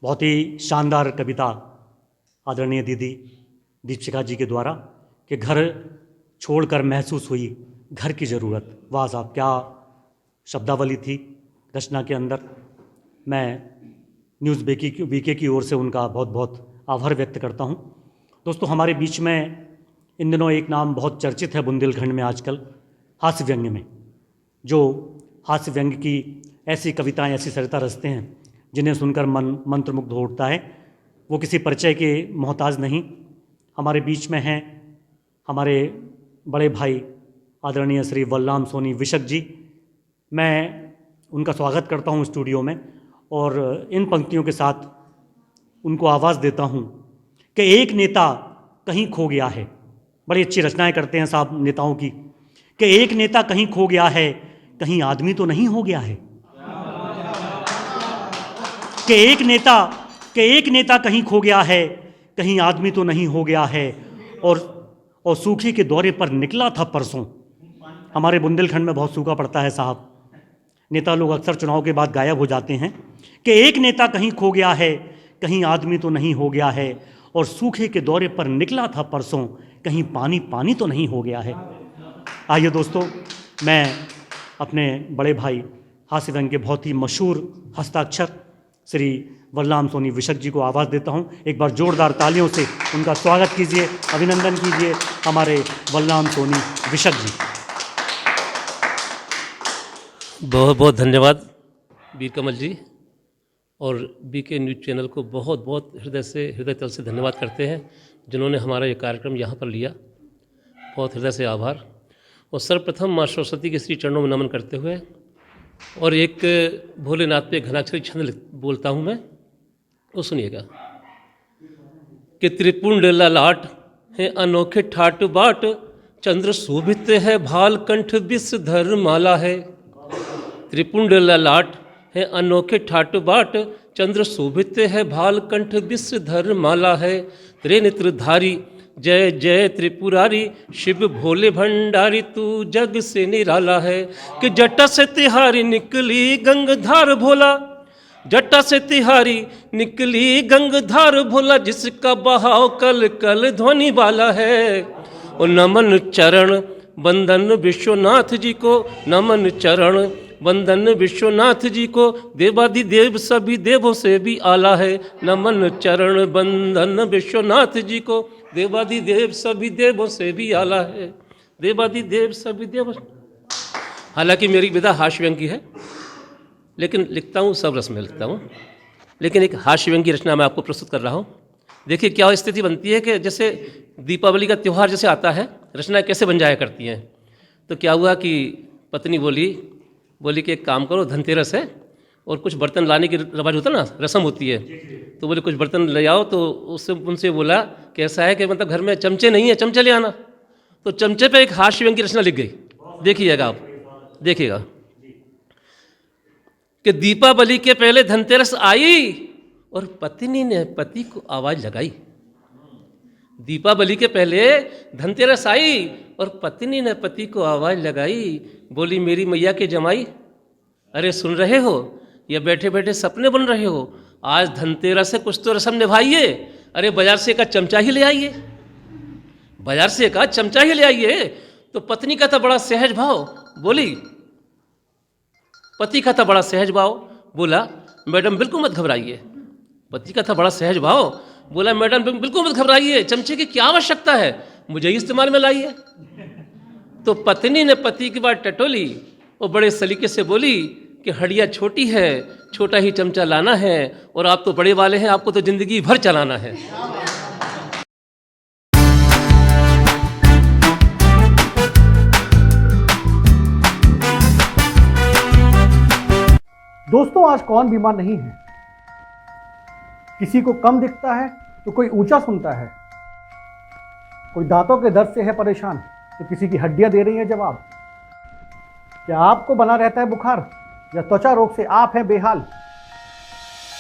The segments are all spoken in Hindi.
बहुत ही शानदार कविता आदरणीय दीदी दीपशिखा जी के द्वारा कि घर छोड़कर महसूस हुई घर की ज़रूरत। वाह साहब, क्या शब्दावली थी रचना के अंदर। मैं न्यूज़ बीके की ओर से उनका बहुत बहुत आभार व्यक्त करता हूं। दोस्तों, हमारे बीच में इन दिनों एक नाम बहुत चर्चित है बुंदेलखंड में आजकल, हास्य व्यंग्य में, जो हास्य व्यंग्य की ऐसी कविताएं, ऐसी सरिता रचते हैं जिन्हें सुनकर मन मंत्रमुग्ध हो उठता है। वो किसी परिचय के मोहताज नहीं। हमारे बीच में हैं हमारे बड़े भाई आदरणीय श्री बलराम सोनी विशक जी। मैं उनका स्वागत करता हूं स्टूडियो में और इन पंक्तियों के साथ उनको आवाज़ देता हूं कि एक नेता कहीं खो गया है। बड़ी अच्छी रचनाएं करते हैं साहब नेताओं की, कि एक नेता कहीं खो गया है, कहीं आदमी तो नहीं हो गया है। कि एक नेता कहीं खो गया है, कहीं आदमी तो नहीं हो गया है। और सूखे के दौरे पर निकला था परसों। हमारे बुंदेलखंड में बहुत सूखा पड़ता है साहब। नेता लोग अक्सर चुनाव के बाद गायब हो जाते हैं। कि एक नेता कहीं खो गया है, कहीं आदमी तो नहीं हो गया है। और सूखे के दौरे पर निकला था परसों, कहीं पानी पानी तो नहीं हो गया है। आइए दोस्तों, मैं अपने बड़े भाई हास्य व्यंग्य के बहुत ही मशहूर हस्ताक्षर श्री बलराम सोनी विशक जी को आवाज़ देता हूं। एक बार जोरदार तालियों से उनका स्वागत कीजिए, अभिनंदन कीजिए हमारे बलराम सोनी विशक जी। बहुत बहुत धन्यवाद वीर कमल जी, और बीके न्यूज़ चैनल को बहुत बहुत हृदय तल से धन्यवाद करते हैं जिन्होंने हमारा ये कार्यक्रम यहाँ पर लिया। बहुत हृदय से आभार। और सर्वप्रथम माँ सरस्वती के श्री चरणों में नमन करते हुए और एक भोलेनाथ पे घनाक्षरी छंद बोलता हूँ मैं, वो सुनिएगा। कि त्रिपुंड ललाट है अनोखे ठाट बाट, चंद्र शोभित है भाल कंठ विषधर माला है। त्रिपुंड ललाट है अनोखे ठाट बाट, चंद्र शोभित है भाल कंठ विषधर माला है। त्रिनेत्रधारी जय जय त्रिपुरारी, शिव भोले भंडारी तू जग से निराला है। कि जटा से तिहारी निकली गंगधार भोला, जटा से तिहारी निकली गंगधार भोला, जिसका बहाव कल कल ध्वनि वाला है। और नमन चरण वंदन विश्वनाथ जी को, नमन चरण वंदन विश्वनाथ जी को, देवादिदेव सभी देवों से भी आला है। नमन चरण वंदन विश्वनाथ जी को, देवादिदेव सभी देवों से भी आला है। देवादिदेव सभी देव। हालांकि मेरी विधा हास्य व्यंग्य की है, लेकिन लिखता हूँ सब रस में लिखता हूँ। लेकिन एक हास्य व्यंग्य की रचना मैं आपको प्रस्तुत कर रहा हूँ। देखिए क्या स्थिति बनती है कि जैसे दीपावली का त्यौहार जैसे आता है, रचनाएं कैसे बन जाया करती हैं। तो क्या हुआ कि पत्नी बोली कि एक काम करो, धनतेरस है और कुछ बर्तन लाने की रवाज होता है ना, रस्म होती है। तो बोले कुछ बर्तन ले आओ। तो उससे उनसे बोला कि ऐसा है कि मतलब घर में चमचे नहीं है, चमचे ले आना। तो चमचे पे एक हास्य व्यंग्य की रचना लिख गई। देखिएगा आप, देखिएगा कि दीपावली के पहले धनतेरस आई और पत्नी ने पति को आवाज लगाई। दीपावली के पहले धनतेरस आई और पत्नी ने पति को आवाज लगाई। बोली मेरी मैया के जमाई, अरे सुन रहे हो या बैठे बैठे सपने बन रहे हो? आज धनतेरस है, कुछ तो रस्म निभाइए। अरे बाजार से एक चमचा ही ले आइए, बाजार से एक चमचा ही ले आइए। तो पत्नी का था बड़ा सहज भाव, बोली। पति का था बड़ा सहज भाव, बोला मैडम बिल्कुल मत घबराइए। पति का था बड़ा सहज भाव, बोला मैडम बिल्कुल मत घबराइए, चमचे की क्या आवश्यकता है, मुझे इस्तेमाल में लाइए। तो पत्नी ने पति की बात टटोली और बड़े सलीके से बोली कि हड्डियाँ छोटी है, छोटा ही चमचा लाना है, और आप तो बड़े वाले हैं, आपको तो जिंदगी भर चलाना है। दोस्तों, आज कौन बीमार नहीं है? किसी को कम दिखता है तो कोई ऊंचा सुनता है, कोई दांतों के दर्द से है परेशान तो किसी की हड्डियां दे रही हैं जवाब। क्या आपको बना रहता है बुखार या त्वचा रोग से आप हैं बेहाल?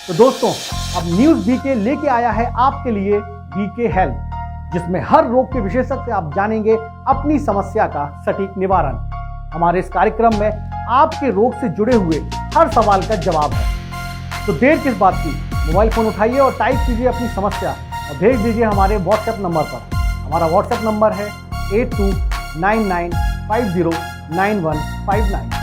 तो दोस्तों, अब न्यूज़ बीके लेके आया है आपके लिए बीके हेल्थ, जिसमें हर रोग के विशेषज्ञ से आप जानेंगे अपनी समस्या का सटीक निवारण। हमारे इस कार्यक्रम में आपके रोग से जुड़े हुए हर सवाल का जवाब है। तो देर किस बात की, मोबाइल फ़ोन उठाइए और टाइप कीजिए अपनी समस्या और भेज दीजिए हमारे व्हाट्सएप नंबर पर। हमारा व्हाट्सएप नंबर है 8299509159।